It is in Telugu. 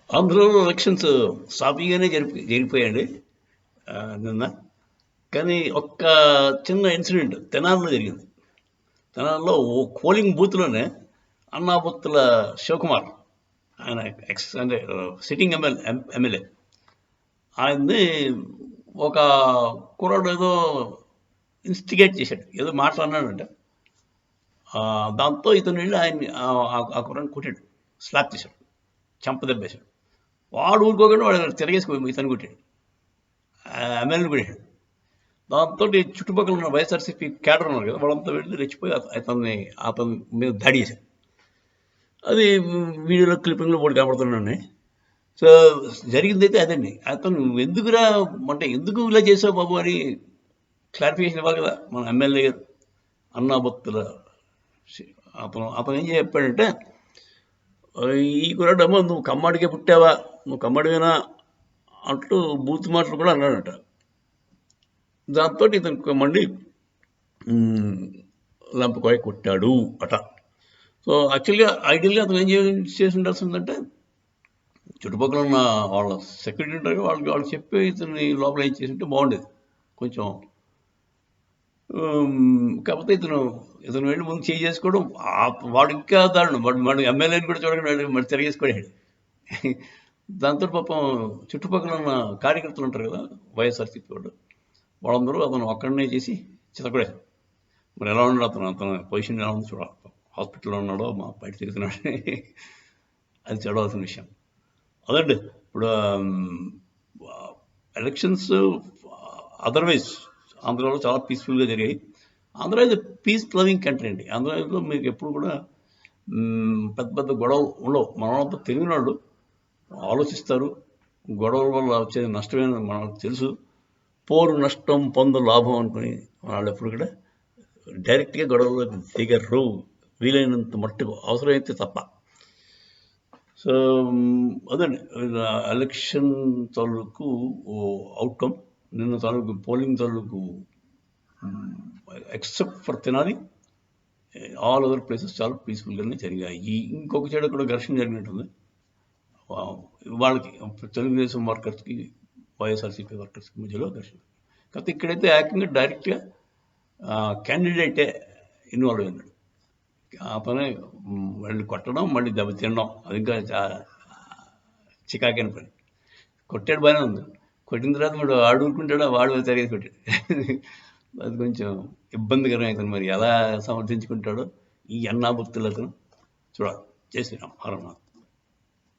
ఆంధ్రలో ఎలక్షన్స్ సాఫీగానే జరిగిపోయాయండి నిన్న. కానీ ఒక్క చిన్న ఇన్సిడెంట్ తెనాలిలో జరిగింది. తెనాలిలో ఓ పోలింగ్ బూత్లోనే అన్నాబొత్తుల శివకుమార్, ఆయన అంటే సిట్టింగ్ ఎమ్మెల్యే, ఆయన్ని ఒక కుర్రాడు ఏదో ఇన్స్టిగేట్ చేశాడు, ఏదో మాట్లాడినాడంట. దాంతో ఇతను వెళ్ళి ఆయన్ని ఆ కుర్రాన్ని కొట్టాడు, స్లాప్ చేశాడు, చెంపదెబ్బేశాడు. వాడు ఊరుకోకుండా వాడు తిరగేసి ఇతను కొట్టాడు, ఎమ్మెల్యేని కొట్టాడు. దాంతో చుట్టుపక్కల ఉన్న వైఎస్ఆర్సీపీ క్యాడర్ ఉన్నారు కదా, వాళ్ళంతా వెళ్ళి రెచ్చిపోయి అతని మీద దాడి చేశారు. అది వీడియోలో క్లిప్పింగ్లో కూడా కనబడుతున్నాను. సో జరిగిందైతే అదండి. అతను ఎందుకురా అంటే ఎందుకు ఇలా చేసావు బాబు అని క్లారిఫికేషన్ ఇవ్వాలి కదా మన ఎమ్మెల్యే గారు. అన్నాబొత్తుల అతను ఏం చెప్పాడంటే, ఈ కురాడమ్మ నువ్వు కమ్మడికే పుట్టావా, నువ్వు కమ్మడివేనా అంటూ బూత్ మాటలు కూడా అన్నాడట. దాంతో ఇతను మండి లంపకాయ కొట్టాడు అట. సో యాక్చువల్గా ఐడియల్గా అతను ఏం చేసి ఉండాల్సిందంటే, చుట్టుపక్కల ఉన్న వాళ్ళ సెక్యూరిటీ ఉంటారు, వాళ్ళు చెప్పి ఇతన్ని లోపల ఏం చేసి ఉంటే బాగుండేది కొంచెం. కాకపోతే ఇతను వెళ్ళి ముందు చేయి చేసుకోవడం, వాడు ఇంకా దారుణం. వాడు ఎమ్మెల్యేని కూడా చూడకుండా మరి తిరిగేసుకోడాడు. దాంతో పాపం చుట్టుపక్కల ఉన్న కార్యకర్తలు ఉంటారు కదా వైఎస్ఆర్సీపీ వాళ్ళందరూ అతను అక్కడనే చేసి చితకడారు. మరి ఎలా ఉన్నాడు అతను పొజిషన్ ఎలా ఉంది చూడాలి. హాస్పిటల్లో ఉన్నాడో బయట తిరుగుతున్నాడు, అది చూడవలసిన విషయం. అదండి. ఇప్పుడు ఎలక్షన్స్ అదర్వైజ్ ఆంధ్రాలో చాలా పీస్ఫుల్గా జరిగాయి. Andhra is peace loving country అండి. ఆంధ్రాలో మీకు ఎప్పుడు కూడా పెద్ద పెద్ద గొడవలు ఉండవు. మనతో తెలియని వాళ్ళు ఆలోచిస్తారు. గొడవల వల్ల వచ్చేది నష్టమేనని మనకు తెలుసు. పోరు నష్టం పొందు లాభం అనుకుని వాళ్ళు ఎప్పుడు కూడా డైరెక్ట్గా గొడవలో దిగరు, వీలైనంత మట్టుకు అవసరమైతే తప్ప. సో అదండి ఎలక్షన్ తాలూకు అవుట్కమ్. నిన్న తాలూకు పోలింగ్ తాలూకు except for Tenali, all other places చాలా పీస్ఫుల్గానే జరిగాయి. ఇంకొక చెడు కూడా ఘర్షణ జరిగినట్టుంది వాళ్ళకి, తెలుగుదేశం వర్కర్స్కి వైఎస్ఆర్సీపీ వర్కర్స్కి మధ్యలో ఘర్షణ. కాకపోతే ఇక్కడైతే ఏకంగా డైరెక్ట్గా క్యాండిడేటే ఇన్వాల్వ్ అయినాడు. అతనే వెళ్ళి కొట్టడం, మళ్ళీ దెబ్బ తినడం, అది ఇంకా చికాకైన పని. కొట్టాడు బాగానే ఉంది, కొట్టిన తర్వాత వాడు ఊరుకుంటాడో వాడు తిరిగేసి కొట్టాడు. అది కొంచెం ఇబ్బందికరం అవుతుంది. మరి ఎలా సమర్థించుకుంటాడో ఈ అన్నాబుత్తులు అతను చూడాలి. జై శ్రీరామ్. హర